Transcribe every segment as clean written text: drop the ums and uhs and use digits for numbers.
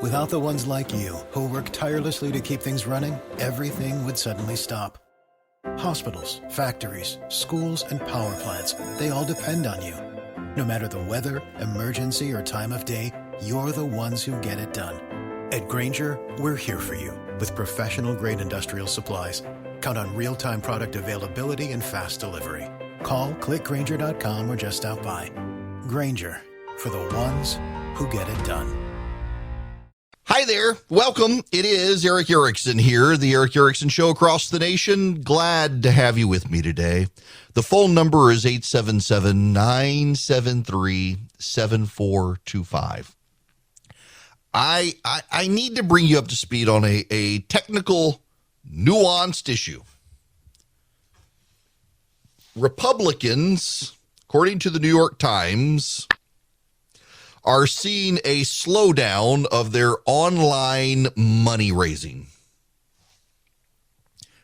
Without the ones like you, who work tirelessly to keep things running, everything would suddenly stop. Hospitals, factories, schools, and power plants, they all depend on you. No matter the weather, emergency, or time of day, you're the ones who get it done. At Grainger, we're here for you with professional-grade industrial supplies. Count on real-time product availability and fast delivery. Call, clickgrainger.com, or just stop by. Grainger, for the ones who get it done. Hi there. Welcome. It is Eric Erickson here, the Eric Erickson Show across the nation. Glad to have you with me today. The phone number is 877-973-7425. I need to bring you up to speed on a technical, nuanced issue. Republicans, according to the New York Times, are seeing a slowdown of their online money raising.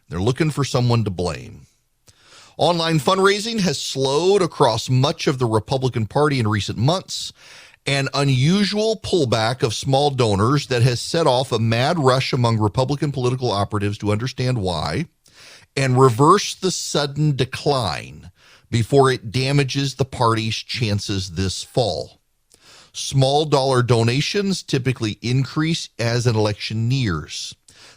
They're looking for someone to blame. Online fundraising has slowed across much of the Republican Party in recent months. An unusual pullback of small donors that has set off a mad rush among Republican political operatives to understand why and reverse the sudden decline before it damages the party's chances this fall. Small dollar donations typically increase as an election nears,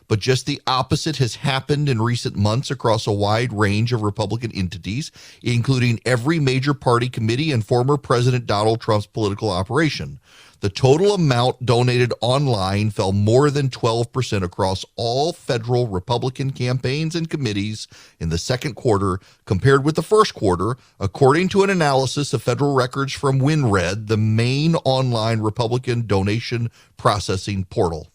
but just the opposite has happened in recent months across a wide range of Republican entities, including every major party committee and former President Donald Trump's political operation. The total amount donated online fell more than 12% across all federal Republican campaigns and committees in the second quarter compared with the first quarter, according to an analysis of federal records from WinRed, the main online Republican donation processing portal.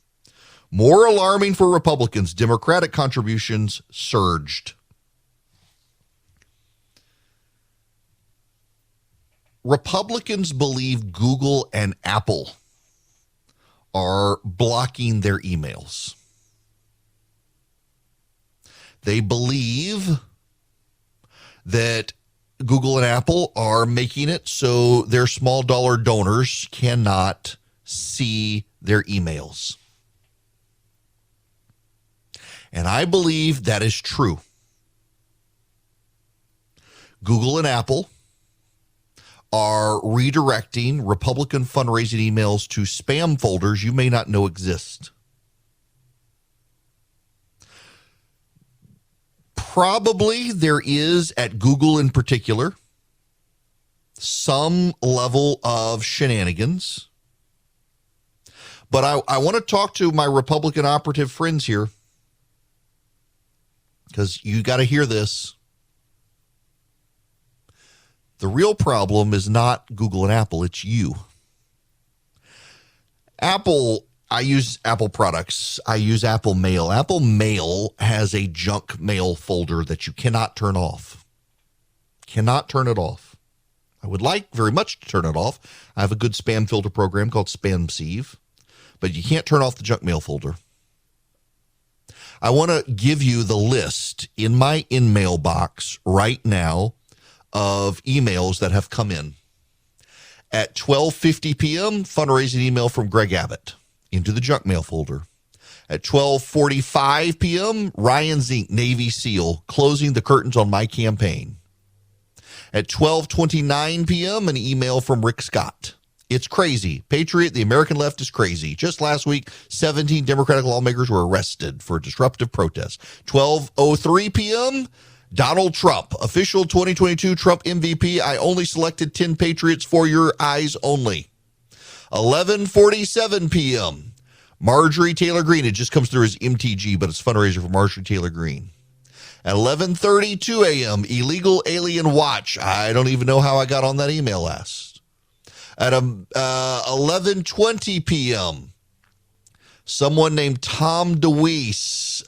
More alarming for Republicans, Democratic contributions surged. Republicans believe Google and Apple are blocking their emails. They believe that Google and Apple are making it so their small dollar donors cannot see their emails. And I believe that is true. Google and Apple are redirecting Republican fundraising emails to spam folders you may not know exist. Probably there is, at Google in particular, some level of shenanigans. But I want to talk to my Republican operative friends here, because you got to hear this. The real problem is not Google and Apple, it's you. Apple, I use Apple products. I use Apple Mail. Apple Mail has a junk mail folder that you cannot turn off. Cannot turn it off. I would like very much to turn it off. I have a good spam filter program called SpamSieve, but you can't turn off the junk mail folder. I want to give you the list in my in-mail box right now of emails that have come in. At 12:50 p.m., fundraising email from Greg Abbott into the junk mail folder. At 12:45 p.m., Ryan Zink, Navy SEAL, closing the curtains on my campaign. At 12:29 p.m., an email from Rick Scott. It's crazy. Patriot, the American left is crazy. Just last week, 17 Democratic lawmakers were arrested for disruptive protests. 12:03 p.m., Donald Trump, official 2022 Trump MVP. I only selected 10 Patriots for your eyes only. 11:47 p.m., Marjorie Taylor Greene. It just comes through as MTG, but it's fundraiser for Marjorie Taylor Greene. At 11:32 a.m., Illegal Alien Watch. I don't even know how I got on that email last. At 11:20 p.m., someone named Tom DeWeese.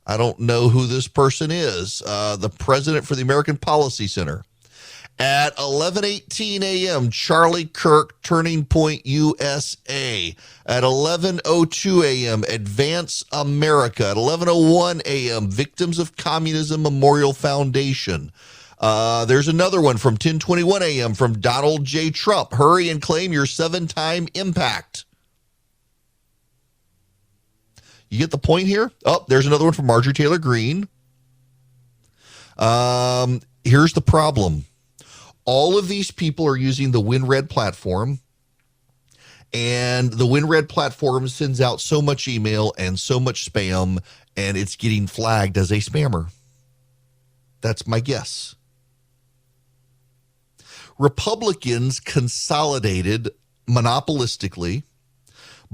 I don't know who this person is. The president for the American Policy Center. At 11:18 a.m., Charlie Kirk, Turning Point USA. At 11:02 a.m., Advance America. At 11:01 a.m., Victims of Communism Memorial Foundation. There's another one from 10:21 a.m. from Donald J. Trump. Hurry and claim your 7-time impact. You get the point here? Oh, there's another one from Marjorie Taylor Greene. Here's the problem. All of these people are using the WinRed platform, and the WinRed platform sends out so much email and so much spam, and it's getting flagged as a spammer. That's my guess. Republicans consolidated monopolistically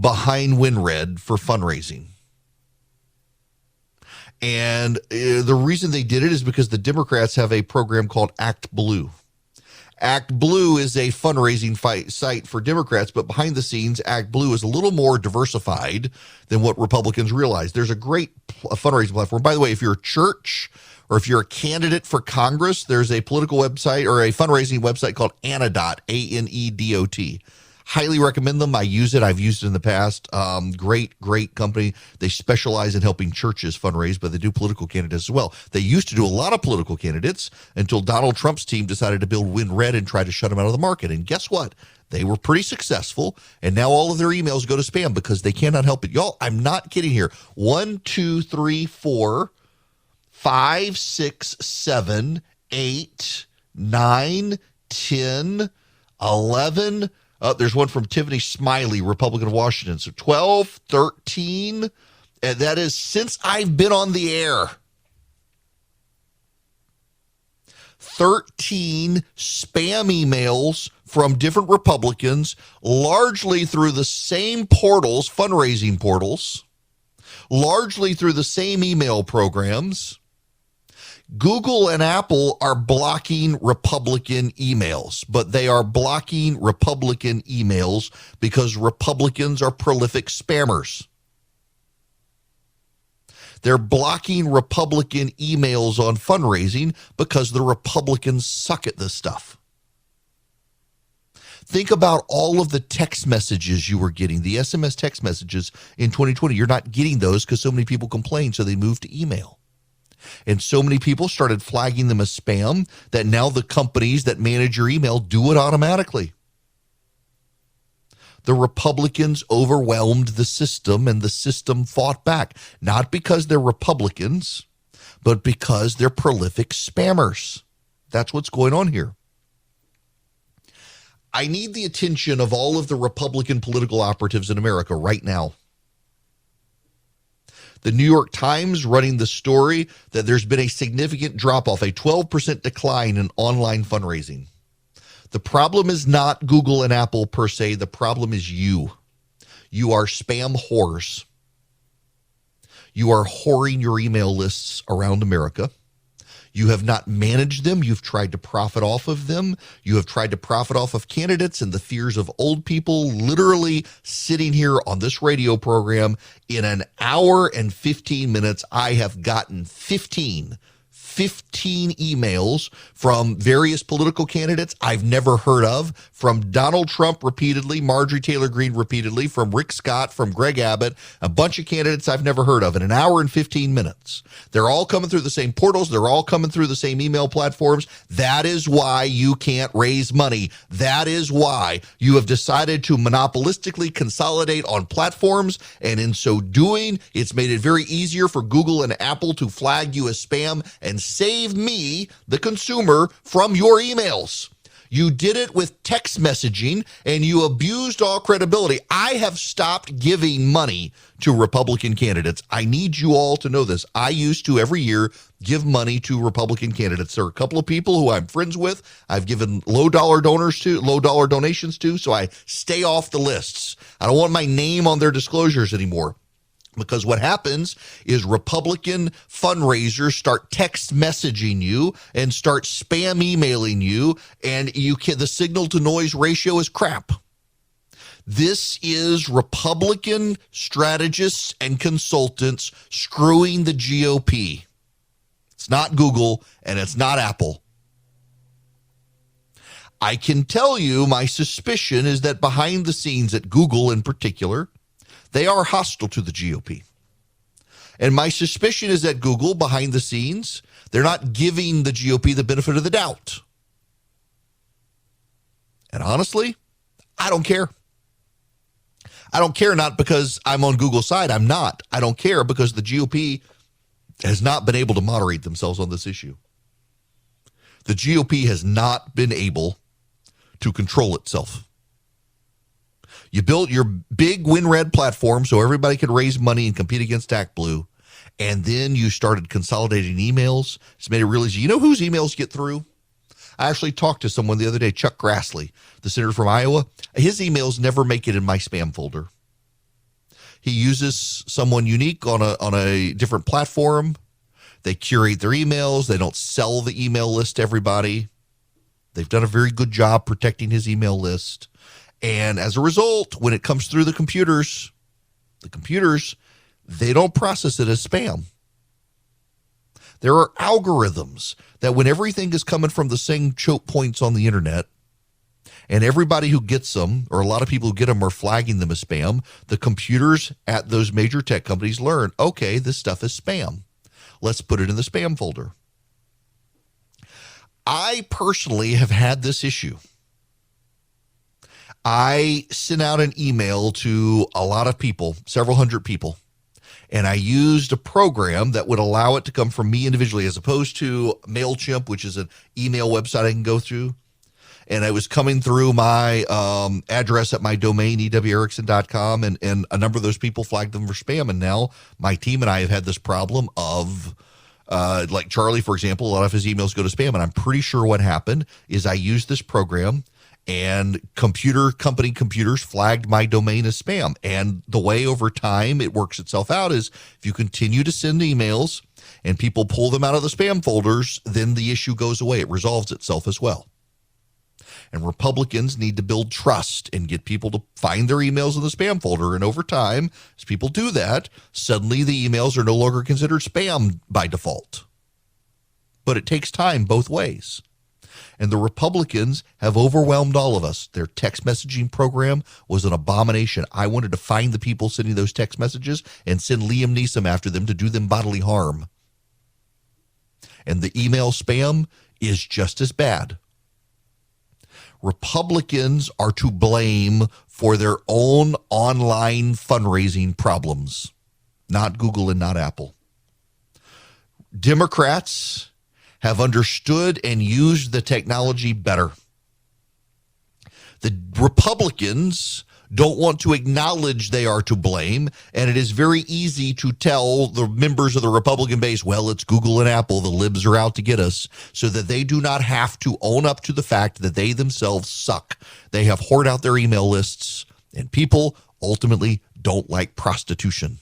behind WinRed for fundraising. And the reason they did it is because the Democrats have a program called Act Blue. Act Blue is a fundraising site for Democrats, but behind the scenes, Act Blue is a little more diversified than what Republicans realize. There's a great fundraising platform. By the way, if you're a church or if you're a candidate for Congress, there's a political website or a fundraising website called Anedot, A-N-E-D-O-T. Highly recommend them. I use it. I've used it in the past. Great company. They specialize in helping churches fundraise, but they do political candidates as well. They used to do a lot of political candidates until Donald Trump's team decided to build WinRed and try to shut them out of the market. And guess what? They were pretty successful, and now all of their emails go to spam because they cannot help it. Y'all, I'm not kidding here. 1, 2, 3, 4, 5, 6, 7, 8, 9, 10, 11. There's one from Tiffany Smiley, Republican of Washington. So 12, 13, and that is since I've been on the air. 13 spam emails from different Republicans, largely through the same portals, fundraising portals, largely through the same email programs. Google and Apple are blocking Republican emails, but they are blocking Republican emails because Republicans are prolific spammers. They're blocking Republican emails on fundraising because the Republicans suck at this stuff. Think about all of the text messages you were getting, the SMS text messages in 2020. You're not getting those because so many people complained, so they moved to email. And so many people started flagging them as spam that now the companies that manage your email do it automatically. The Republicans overwhelmed the system, and the system fought back, not because they're Republicans, but because they're prolific spammers. That's what's going on here. I need the attention of all of the Republican political operatives in America right now. The New York Times running the story that there's been a significant drop-off, a 12% decline in online fundraising. The problem is not Google and Apple per se. The problem is you. You are spam whores. You are whoring your email lists around America. You have not managed them. You've tried to profit off of them. You have tried to profit off of candidates and the fears of old people. Literally sitting here on this radio program in an hour and 15 minutes, I have gotten 15 emails from various political candidates I've never heard of, from Donald Trump repeatedly, Marjorie Taylor Greene repeatedly, from Rick Scott, from Greg Abbott, a bunch of candidates I've never heard of in an hour and 15 minutes. They're all coming through the same portals. They're all coming through the same email platforms. That is why you can't raise money. That is why you have decided to monopolistically consolidate on platforms, and in so doing, it's made it very easier for Google and Apple to flag you as spam and save me, the consumer, from your emails. You did it with text messaging, and you abused all credibility. I have stopped giving money to Republican candidates. I need you all to know this. I used to every year give money to Republican candidates. There are a couple of people who I'm friends with. I've given low dollar donations to, so I stay off the lists. I don't want my name on their disclosures anymore. Because what happens is Republican fundraisers start text messaging you and start spam emailing you, and the signal to noise ratio is crap. This is Republican strategists and consultants screwing the GOP. It's not Google and it's not Apple. I can tell you my suspicion is that behind the scenes at Google in particular, they are hostile to the GOP. And my suspicion is that Google, behind the scenes, they're not giving the GOP the benefit of the doubt. And honestly, I don't care. I don't care, not because I'm on Google's side. I'm not. I don't care because the GOP has not been able to moderate themselves on this issue. The GOP has not been able to control itself. You built your big WinRed platform so everybody could raise money and compete against ActBlue, and then you started consolidating emails. It's made it really easy. You know whose emails get through? I actually talked to someone the other day, Chuck Grassley, the senator from Iowa. His emails never make it in my spam folder. He uses someone unique on a different platform. They curate their emails. They don't sell the email list to everybody. They've done a very good job protecting his email list. And as a result, when it comes through the computers, they don't process it as spam. There are algorithms that when everything is coming from the same choke points on the internet, and everybody who gets them, or a lot of people who get them, are flagging them as spam, the computers at those major tech companies learn, okay, this stuff is spam. Let's put it in the spam folder. I personally have had this issue. I sent out an email to a lot of people, several hundred people, and I used a program that would allow it to come from me individually as opposed to MailChimp, which is an email website I can go through. And I was coming through my address at my domain, ewerickson.com, and a number of those people flagged them for spam. And now my team and I have had this problem of, like Charlie, for example, a lot of his emails go to spam. And I'm pretty sure what happened is I used this program and company computers flagged my domain as spam. And the way over time it works itself out is if you continue to send emails and people pull them out of the spam folders, then the issue goes away. It resolves itself as well. And Republicans need to build trust and get people to find their emails in the spam folder. And over time, as people do that, suddenly the emails are no longer considered spam by default. But it takes time both ways. And the Republicans have overwhelmed all of us. Their text messaging program was an abomination. I wanted to find the people sending those text messages and send Liam Neeson after them to do them bodily harm. And the email spam is just as bad. Republicans are to blame for their own online fundraising problems, not Google and not Apple. Democrats have understood and used the technology better. The Republicans don't want to acknowledge they are to blame, and it is very easy to tell the members of the Republican base, well, it's Google and Apple, the libs are out to get us, so that they do not have to own up to the fact that they themselves suck. They have hoarded out their email lists, and people ultimately don't like prostitution,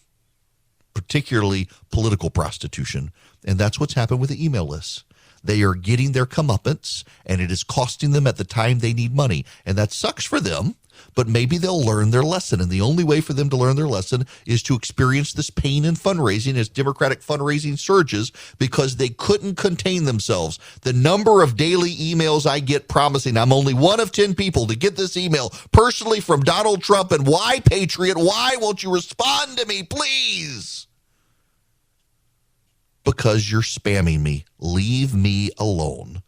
particularly political prostitution, and that's what's happened with the email lists. They are getting their comeuppance, and it is costing them at the time they need money, and that sucks for them. But maybe they'll learn their lesson. And the only way for them to learn their lesson is to experience this pain in fundraising as Democratic fundraising surges because they couldn't contain themselves. The number of daily emails I get promising I'm only one of 10 people to get this email personally from Donald Trump. And why, Patriot? Why won't you respond to me, please? Because you're spamming me. Leave me alone.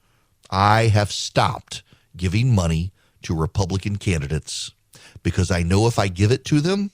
I have stopped giving money to Republican candidates because I know if I give it to them,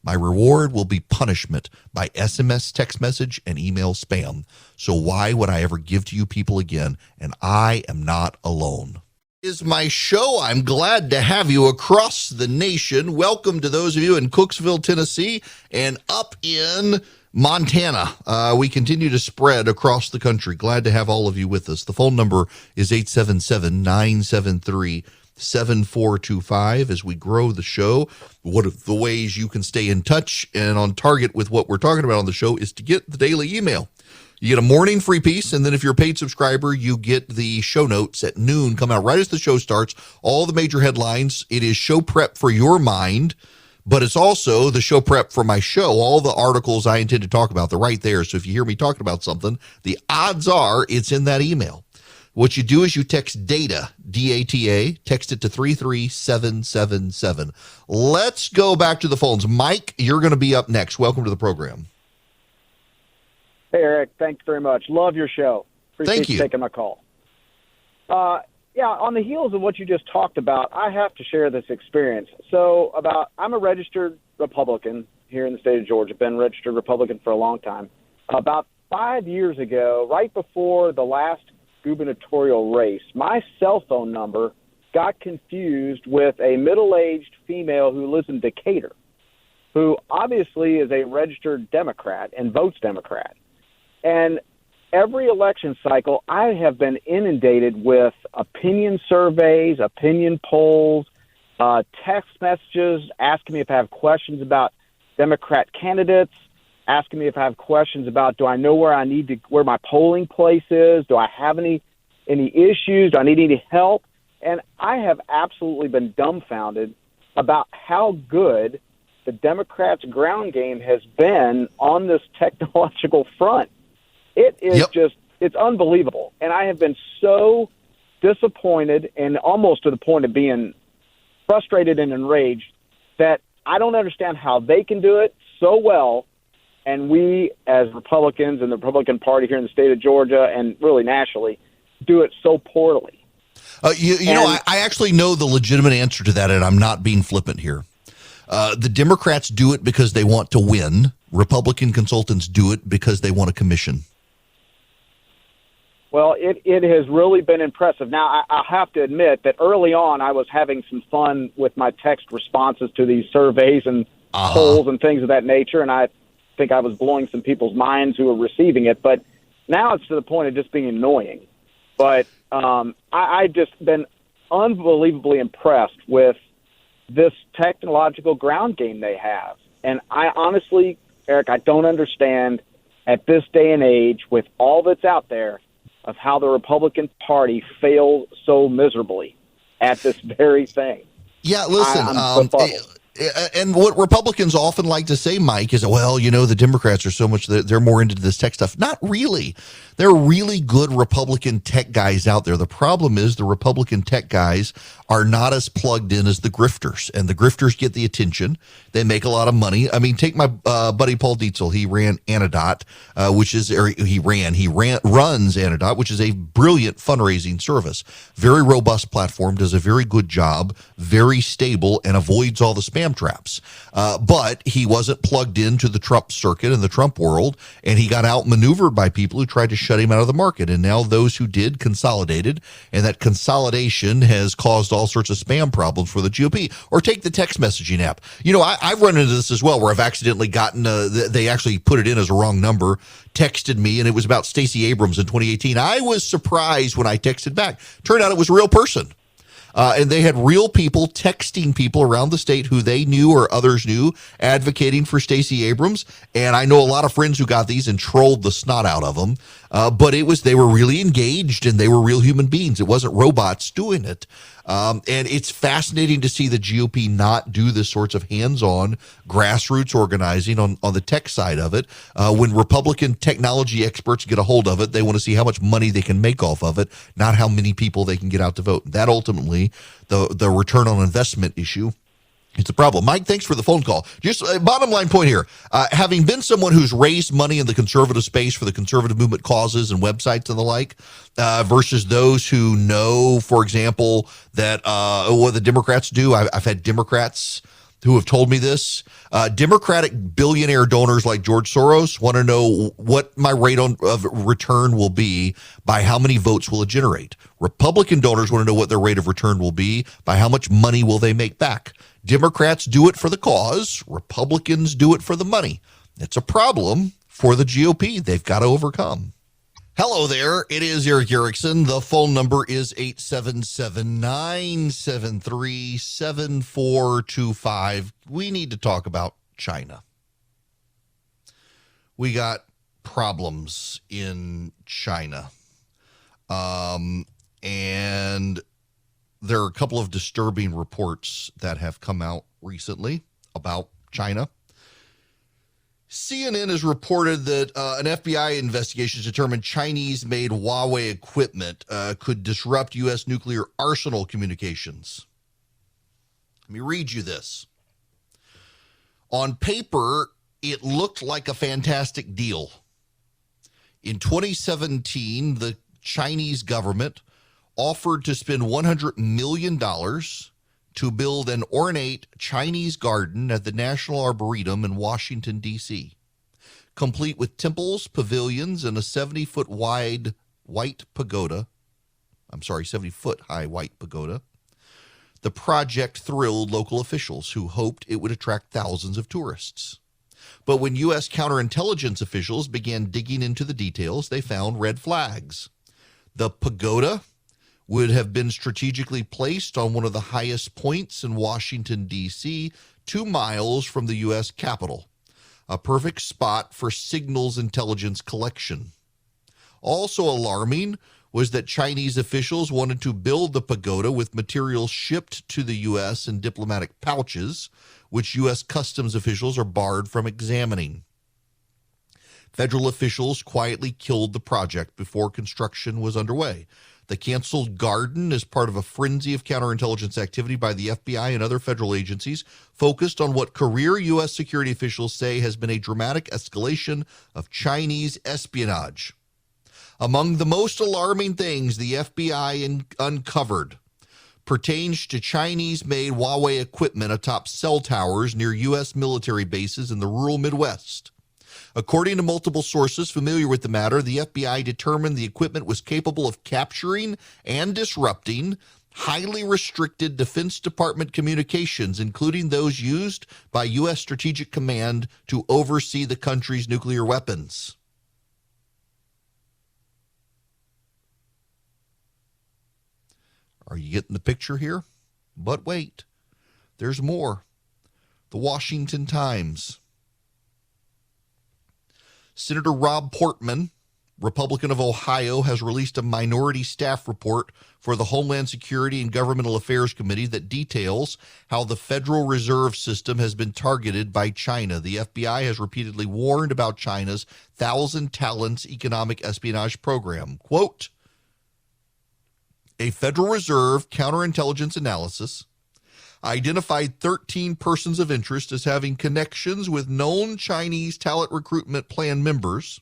my reward will be punishment by SMS, text message, and email spam. So why would I ever give to you people again? And I am not alone. Is my show. I'm glad to have you across the nation. Welcome to those of you in Cooksville, Tennessee, and up in Montana. We continue to spread across the country. Glad to have all of you with us. The phone number is 877-973-7425 as we grow the show. One of the ways you can stay in touch and on target with what we're talking about on the show is to get the daily email. You get a morning free piece, and then if you're a paid subscriber, you get the show notes at noon, come out right as the show starts, all the major headlines. It is show prep for your mind, but it's also the show prep for my show. All the articles I intend to talk about, they're right there. So if you hear me talking about something, the odds are it's in that email. What you do is you text DATA, D-A-T-A, text it to 33777. Let's go back to the phones. Mike, you're going to be up next. Welcome to the program. Hey, Eric, thanks very much. Love your show. Appreciate you taking my call. Yeah, on the heels of what you just talked about, I have to share this experience. I'm a registered Republican here in the state of Georgia, been registered Republican for a long time. About 5 years ago, right before the last gubernatorial race, my cell phone number got confused with a middle-aged female who lives in Decatur, who obviously is a registered Democrat and votes Democrat. And every election cycle, I have been inundated with opinion surveys, opinion polls, text messages asking me if I have questions about Democrat candidates, asking me if I have questions about, do I know where my polling place is? Do I have any issues? Do I need any help? And I have absolutely been dumbfounded about how good the Democrats' ground game has been on this technological front. It is it's unbelievable. And I have been so disappointed and almost to the point of being frustrated and enraged that I don't understand how they can do it so well, and we as Republicans and the Republican Party here in the state of Georgia and really nationally do it so poorly. I actually know the legitimate answer to that, and I'm not being flippant here. The Democrats do it because they want to win. Republican consultants do it because they want a commission. Well, it has really been impressive. Now, I have to admit that early on I was having some fun with my text responses to these surveys and polls and things of that nature, and I think I was blowing some people's minds who were receiving it. But now it's to the point of just being annoying. But I've just been unbelievably impressed with this technological ground game they have. And I honestly, Eric, I don't understand at this day and age with all that's out there of how the Republican Party failed so miserably at this very thing. Yeah, listen, and what Republicans often like to say, Mike, is, well, the Democrats are so much, they're more into this tech stuff. Not really. There are really good Republican tech guys out there. The problem is the Republican tech guys are not as plugged in as the grifters, and the grifters get the attention. They make a lot of money. I mean, take my buddy Paul Dietzel. He ran Anodot, runs Anodot, which is a brilliant fundraising service. Very robust platform, does a very good job, very stable, and avoids all the spam traps. But he wasn't plugged into the Trump circuit and the Trump world, and he got outmaneuvered by people who tried to shut him out of the market. And now those who did consolidated, and that consolidation has caused all sorts of spam problems for the GOP. Or take the text messaging app. I've run into this as well, where I've accidentally gotten, they actually put it in as a wrong number, texted me, and it was about Stacey Abrams in 2018. I was surprised when I texted back. Turned out it was a real person. And they had real people texting people around the state who they knew or others knew advocating for Stacey Abrams. And I know a lot of friends who got these and trolled the snot out of them. But they were really engaged, and they were real human beings. It wasn't robots doing it. And it's fascinating to see the GOP not do this sorts of hands-on grassroots organizing on the tech side of it. When Republican technology experts get a hold of it, they want to see how much money they can make off of it, not how many people they can get out to vote. That ultimately, the return on investment issue, it's a problem. Mike, thanks for the phone call. Just a bottom line point here. Having been someone who's raised money in the conservative space for the conservative movement causes and websites and the like, versus those who know, for example, that what the Democrats do. I've had Democrats who have told me this. Democratic billionaire donors like George Soros want to know what my rate of return will be by how many votes will it generate. Republican donors want to know what their rate of return will be by how much money will they make back. Democrats do it for the cause. Republicans do it for the money. It's a problem for the GOP they've got to overcome. Hello there. It is Eric Erickson. The phone number is 877-973-7425. We need to talk about China. We got problems in China. And there are a couple of disturbing reports that have come out recently about China. CNN has reported that an FBI investigation has determined Chinese-made Huawei equipment could disrupt U.S. nuclear arsenal communications. Let me read you this. On paper, it looked like a fantastic deal. In 2017, the Chinese government offered to spend $100 million to build an ornate Chinese garden at the National Arboretum in Washington, D.C., complete with temples, pavilions, and a 70-foot wide white pagoda. 70-foot high white pagoda. The project thrilled local officials who hoped it would attract thousands of tourists. But when U.S. counterintelligence officials began digging into the details, they found red flags. The pagoda would have been strategically placed on one of the highest points in Washington, D.C., 2 miles from the U.S. Capitol, a perfect spot for signals intelligence collection. Also alarming was that Chinese officials wanted to build the pagoda with materials shipped to the U.S. in diplomatic pouches, which U.S. customs officials are barred from examining. Federal officials quietly killed the project before construction was underway. The canceled garden is part of a frenzy of counterintelligence activity by the FBI and other federal agencies focused on what career U.S. security officials say has been a dramatic escalation of Chinese espionage. Among the most alarming things the FBI uncovered pertains to Chinese-made Huawei equipment atop cell towers near U.S. military bases in the rural Midwest. According to multiple sources familiar with the matter, the FBI determined the equipment was capable of capturing and disrupting highly restricted Defense Department communications, including those used by U.S. Strategic Command to oversee the country's nuclear weapons. Are you getting the picture here? But wait, there's more. The Washington Times. Senator Rob Portman, Republican of Ohio, has released a minority staff report for the Homeland Security and Governmental Affairs Committee that details how the Federal Reserve System has been targeted by China. The FBI has repeatedly warned about China's 1,000 Talents economic espionage program. Quote, a Federal Reserve counterintelligence analysis identified 13 persons of interest as having connections with known Chinese talent recruitment plan members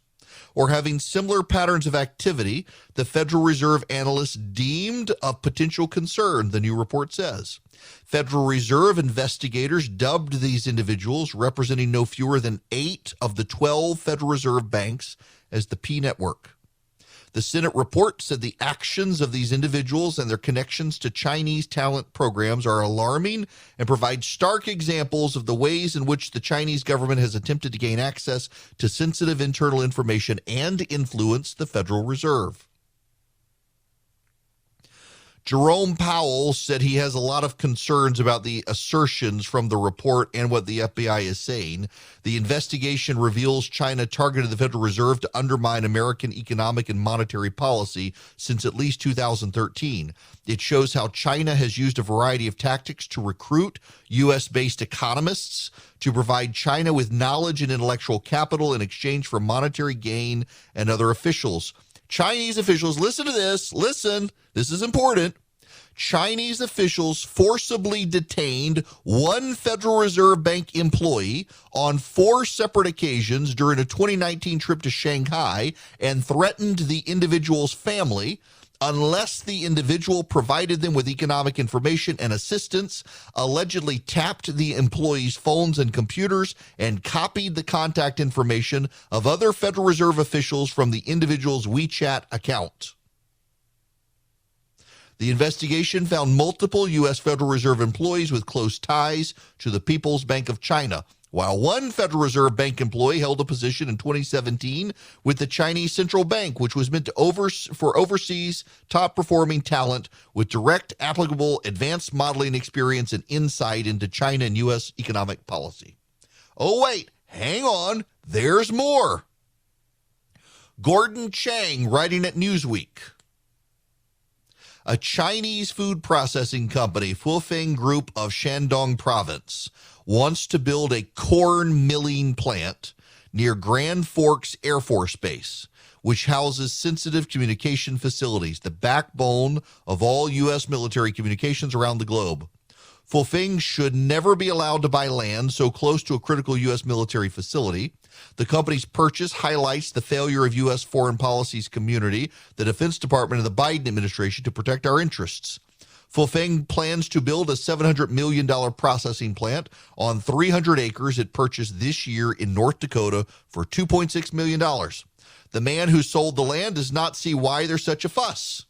or having similar patterns of activity the Federal Reserve analysts deemed of potential concern, the new report says. Federal Reserve investigators dubbed these individuals, representing no fewer than 8 of the 12 Federal Reserve banks, as the P Network. The Senate report said the actions of these individuals and their connections to Chinese talent programs are alarming and provide stark examples of the ways in which the Chinese government has attempted to gain access to sensitive internal information and influence the Federal Reserve. Jerome Powell said he has a lot of concerns about the assertions from the report and what the FBI is saying. The investigation reveals China targeted the Federal Reserve to undermine American economic and monetary policy since at least 2013. It shows how China has used a variety of tactics to recruit U.S.-based economists to provide China with knowledge and intellectual capital in exchange for monetary gain and other officials. Chinese officials, listen to this, this is important. Chinese officials forcibly detained one Federal Reserve Bank employee on 4 separate occasions during a 2019 trip to Shanghai and threatened the individual's family unless the individual provided them with economic information and assistance, allegedly tapped the employee's phones and computers, and copied the contact information of other Federal Reserve officials from the individual's WeChat account. The investigation found multiple U.S. Federal Reserve employees with close ties to the People's Bank of China, while one Federal Reserve Bank employee held a position in 2017 with the Chinese Central Bank, which was meant to for overseas top-performing talent with direct, applicable, advanced modeling experience and insight into China and U.S. economic policy. Oh, wait, hang on, there's more. Gordon Chang, writing at Newsweek. A Chinese food processing company, Fufeng Group of Shandong Province, wants to build a corn milling plant near Grand Forks Air Force Base, which houses sensitive communication facilities, the backbone of all U.S. military communications around the globe. Fufeng should never be allowed to buy land so close to a critical U.S. military facility. The company's purchase highlights the failure of U.S. foreign policy's community, the Defense Department, and the Biden administration to protect our interests. Fufeng plans to build a $700 million processing plant on 300 acres it purchased this year in North Dakota for $2.6 million. The man who sold the land does not see why there's such a fuss.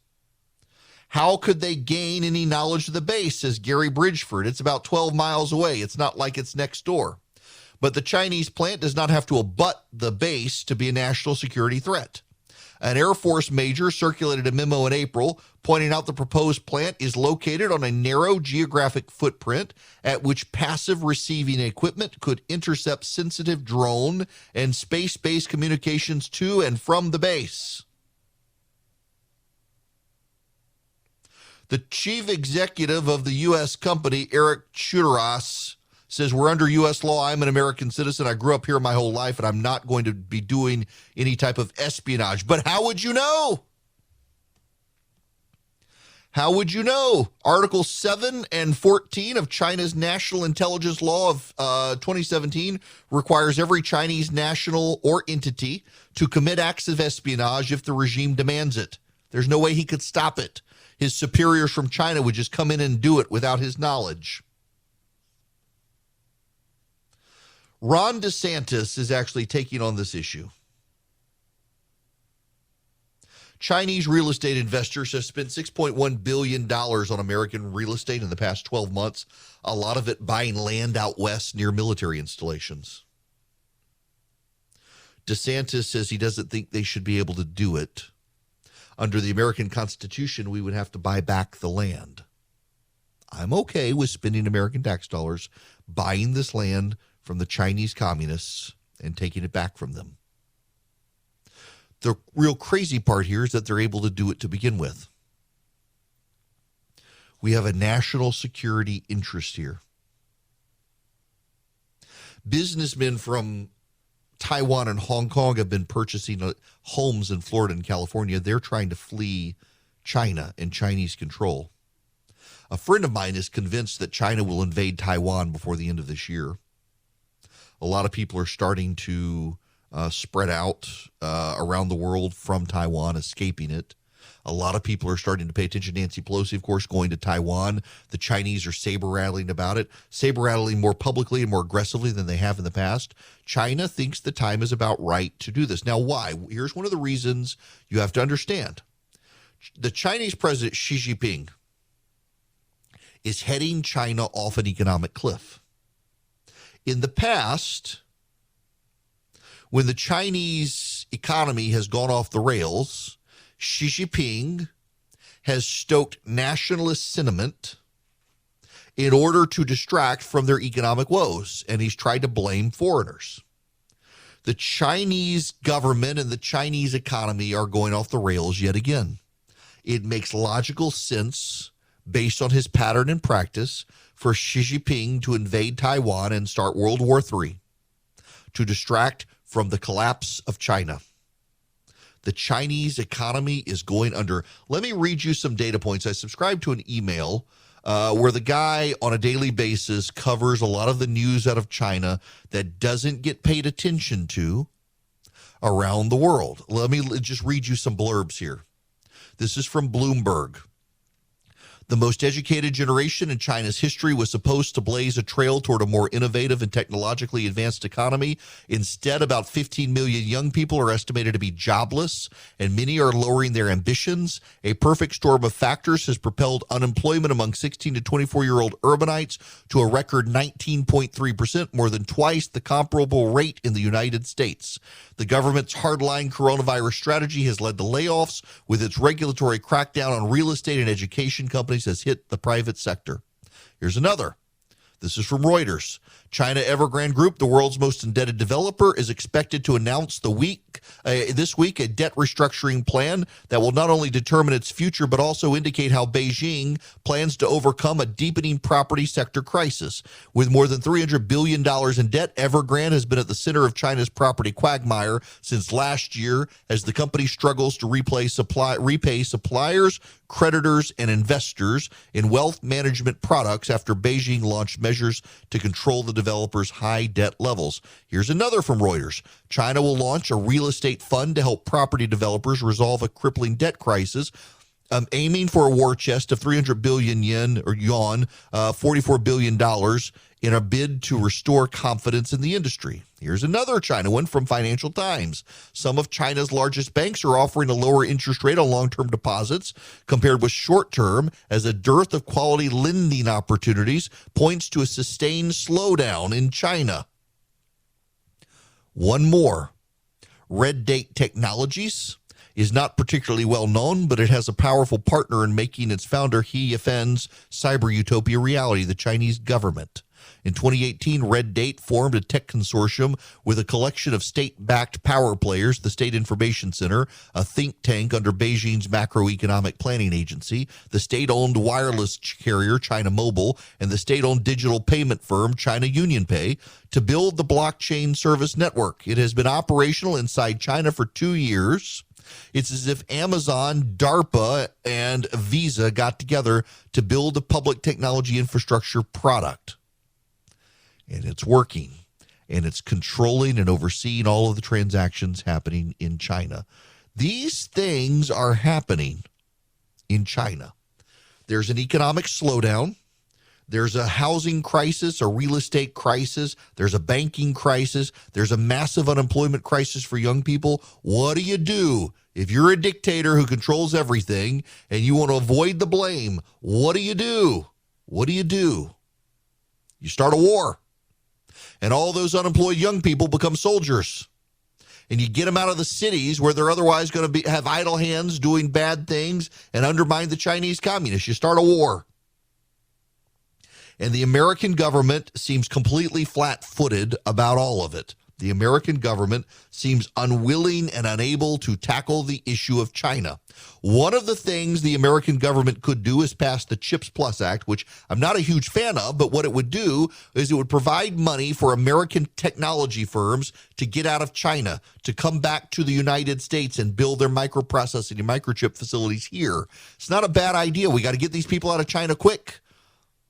How could they gain any knowledge of the base, says Gary Bridgeford. It's about 12 miles away. It's not like it's next door. But the Chinese plant does not have to abut the base to be a national security threat. An Air Force major circulated a memo in April pointing out the proposed plant is located on a narrow geographic footprint at which passive receiving equipment could intercept sensitive drone and space-based communications to and from the base. The chief executive of the U.S. company, Eric Chuteras, says, we're under U.S. law. I'm an American citizen. I grew up here my whole life, and I'm not going to be doing any type of espionage. But how would you know? How would you know? Article 7 and 14 of China's National Intelligence Law of 2017 requires every Chinese national or entity to commit acts of espionage if the regime demands it. There's no way he could stop it. His superiors from China would just come in and do it without his knowledge. Ron DeSantis is actually taking on this issue. Chinese real estate investors have spent $6.1 billion on American real estate in the past 12 months, a lot of it buying land out west near military installations. DeSantis says he doesn't think they should be able to do it. Under the American Constitution, we would have to buy back the land. I'm okay with spending American tax dollars buying this land from the Chinese communists and taking it back from them. The real crazy part here is that they're able to do it to begin with. We have a national security interest here. Businessmen from Taiwan and Hong Kong have been purchasing homes in Florida and California. They're trying to flee China and Chinese control. A friend of mine is convinced that China will invade Taiwan before the end of this year. A lot of people are starting to spread out around the world from Taiwan, escaping it. A lot of people are starting to pay attention. Nancy Pelosi, of course, going to Taiwan. The Chinese are saber-rattling about it, saber-rattling more publicly and more aggressively than they have in the past. China thinks the time is about right to do this. Now, why? Here's one of the reasons you have to understand. The Chinese president, Xi Jinping, is heading China off an economic cliff. In the past, when the Chinese economy has gone off the rails, Xi Jinping has stoked nationalist sentiment in order to distract from their economic woes, and he's tried to blame foreigners. The Chinese government and the Chinese economy are going off the rails yet again. It makes logical sense, based on his pattern and practice, for Xi Jinping to invade Taiwan and start World War III to distract from the collapse of China. The Chinese economy is going under. Let me read you some data points. I subscribe to an email where the guy on a daily basis covers a lot of the news out of China that doesn't get paid attention to around the world. Let me just read you some blurbs here. This is from Bloomberg. The most educated generation in China's history was supposed to blaze a trail toward a more innovative and technologically advanced economy. Instead, about 15 million young people are estimated to be jobless, and many are lowering their ambitions. A perfect storm of factors has propelled unemployment among 16 to 24-year-old urbanites to a record 19.3%, more than twice the comparable rate in the United States. The government's hardline coronavirus strategy has led to layoffs, with its regulatory crackdown on real estate and education companies has hit the private sector. Here's another. This is from Reuters. China Evergrande Group, the world's most indebted developer, is expected to announce this week a debt restructuring plan that will not only determine its future, but also indicate how Beijing plans to overcome a deepening property sector crisis. With more than $300 billion in debt, Evergrande has been at the center of China's property quagmire since last year as the company struggles to repay suppliers, creditors, and investors in wealth management products after Beijing launched measures to control the developers' high debt levels. Here's another from Reuters. China will launch a real estate fund to help property developers resolve a crippling debt crisis. aiming for a war chest of 300 billion yen or yuan, $44 billion in a bid to restore confidence in the industry. Here's another China one from Financial Times. Some of China's largest banks are offering a lower interest rate on long-term deposits compared with short-term, as a dearth of quality lending opportunities points to a sustained slowdown in China. One more. Red Date Technologies is not particularly well known, but it has a powerful partner in making its founder He Yifen's cyber utopia reality, the Chinese government. In 2018, Red Date formed a tech consortium with a collection of state-backed power players, the State Information Center, a think tank under Beijing's macroeconomic planning agency, the state-owned wireless carrier China Mobile, and the state-owned digital payment firm China UnionPay to build the blockchain service network. It has been operational inside China for 2 years. It's as if Amazon, DARPA, and Visa got together to build a public technology infrastructure product. And it's working, and it's controlling and overseeing all of the transactions happening in China. These things are happening in China. There's an economic slowdown. There's a housing crisis, a real estate crisis. There's a banking crisis. There's a massive unemployment crisis for young people. What do you do if you're a dictator who controls everything and you want to avoid the blame? What do you do? What do you do? You start a war. And all those unemployed young people become soldiers. And you get them out of the cities where they're otherwise going to have idle hands doing bad things and undermine the Chinese communists. You start a war. And the American government seems completely flat-footed about all of it. The American government seems unwilling and unable to tackle the issue of China. One of the things the American government could do is pass the CHIPS Plus Act, which I'm not a huge fan of, but what it would do is it would provide money for American technology firms to get out of China, to come back to the United States and build their microprocessing and microchip facilities here. It's not a bad idea. We got to get these people out of China quick.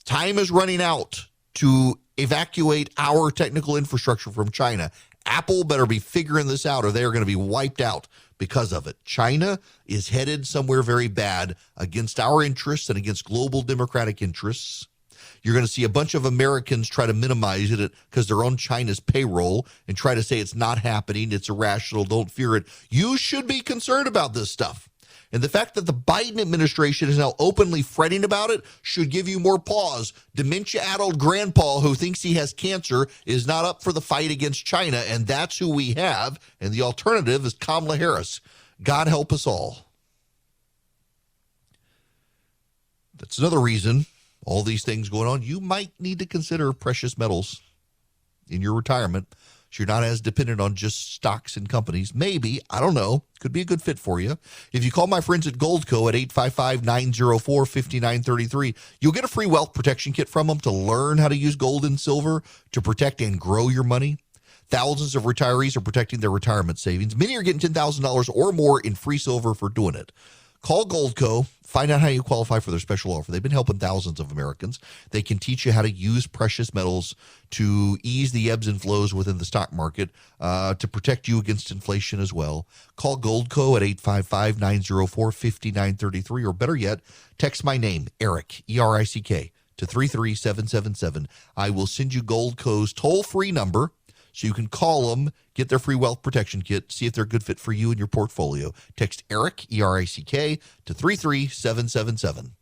Time is running out to evacuate our technical infrastructure from China. Apple better be figuring this out or they are going to be wiped out because of it. China is headed somewhere very bad against our interests and against global democratic interests. You're going to see a bunch of Americans try to minimize it because they're on China's payroll and try to say it's not happening, it's irrational, don't fear it. You should be concerned about this stuff. And the fact that the Biden administration is now openly fretting about it should give you more pause. Dementia-addled grandpa who thinks he has cancer is not up for the fight against China, and that's who we have. And the alternative is Kamala Harris. God help us all. That's another reason, all these things going on, you might need to consider precious metals in your retirement. So you're not as dependent on just stocks and companies. Maybe, I don't know, could be a good fit for you. If you call my friends at Goldco at 855-904-5933, you'll get a free wealth protection kit from them to learn how to use gold and silver to protect and grow your money. Thousands of retirees are protecting their retirement savings. Many are getting $10,000 or more in free silver for doing it. Call Goldco. Find out how you qualify for their special offer. They've been helping thousands of Americans. They can teach you how to use precious metals to ease the ebbs and flows within the stock market, to protect you against inflation as well. Call Goldco at 855-904-5933, or better yet, text my name, Eric, E-R-I-C-K, to 33777. I will send you Goldco's toll-free number, so you can call them, get their free wealth protection kit, see if they're a good fit for you and your portfolio. Text Eric, E-R-I-C-K, to 33777.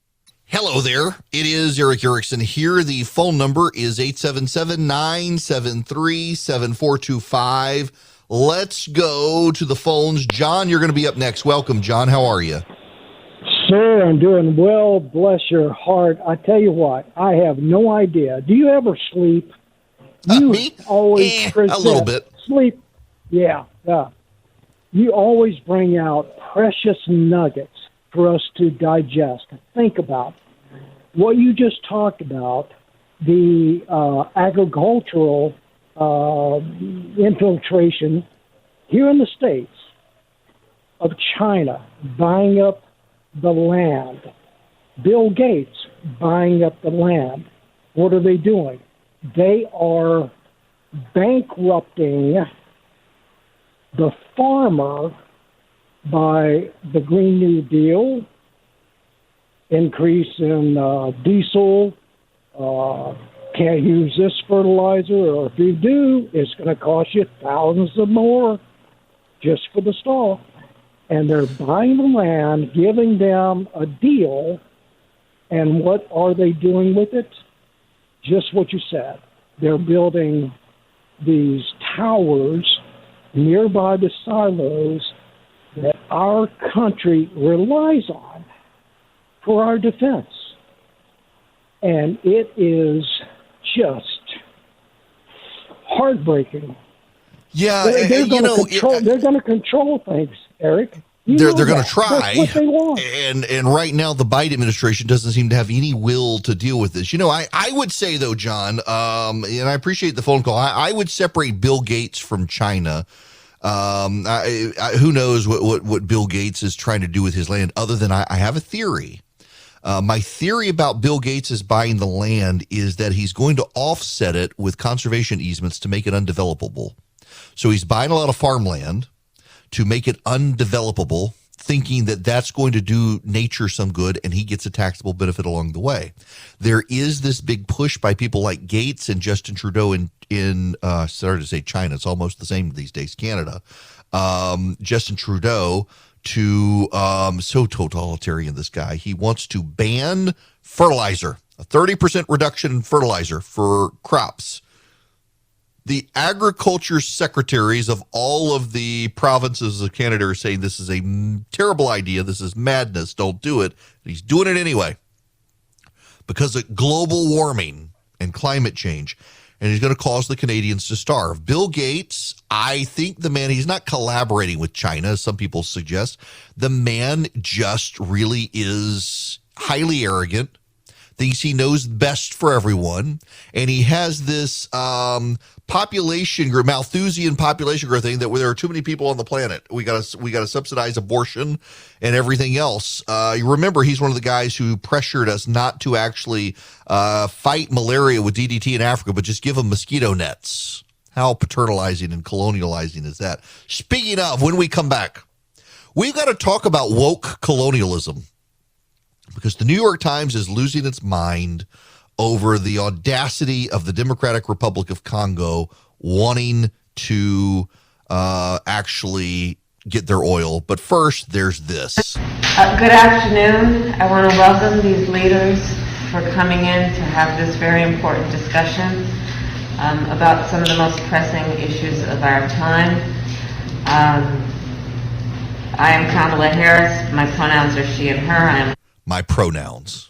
Hello there. It is Eric Erickson here. The phone number is 877-973-7425. Let's go to the phones. John, you're going to be up next. Welcome, John. How are you? Sir, I'm doing well. Bless your heart. I tell you what, I have no idea. Do you ever sleep? You Me? always a little bit. Sleep. Yeah. You always bring out precious nuggets for us to digest and think about. What you just talked about, the agricultural infiltration here in the States of China buying up the land. Bill Gates buying up the land. What are they doing? They are bankrupting the farmer by the Green New Deal, increase in diesel, can't use this fertilizer, or if you do, it's going to cost you thousands of more just for the stall. And they're buying the land, giving them a deal, and what are they doing with it? Just what you said. They're building these towers nearby the silos that our country relies on for our defense. And it is just heartbreaking. Yeah, they're going to control things, Eric. They're going to try. That's what they want. And right now, the Biden administration doesn't seem to have any will to deal with this. I would say, though, John, and I appreciate the phone call, I would separate Bill Gates from China. Who knows what Bill Gates is trying to do with his land, other than I have a theory. My theory about Bill Gates is buying the land is that he's going to offset it with conservation easements to make it undevelopable. So he's buying a lot of farmland to make it undevelopable, thinking that that's going to do nature some good, and he gets a taxable benefit along the way. There is this big push by people like Gates and Justin Trudeau in sorry to say China, it's almost the same these days, Canada. Justin Trudeau to so totalitarian, this guy. He wants to ban fertilizer, a 30% reduction in fertilizer for crops. The agriculture secretaries of all of the provinces of Canada are saying this is a terrible idea. This is madness. Don't do it. And he's doing it anyway because of global warming and climate change. And he's going to cause the Canadians to starve. Bill Gates, I think the man, he's not collaborating with China, as some people suggest. The man just really is highly arrogant, thinks he knows best for everyone, and he has this population growth, Malthusian population growth thing that there are too many people on the planet. We got to subsidize abortion and everything else. You remember, he's one of the guys who pressured us not to actually fight malaria with DDT in Africa, but just give them mosquito nets. How paternalizing and colonializing is that? Speaking of, when we come back, we've got to talk about woke colonialism, because the New York Times is losing its mind over the audacity of the Democratic Republic of Congo wanting to actually get their oil. But first, there's this. Good afternoon. I want to welcome these leaders for coming in to have this very important discussion about some of the most pressing issues of our time. I am Kamala Harris. My pronouns are she and her. My pronouns.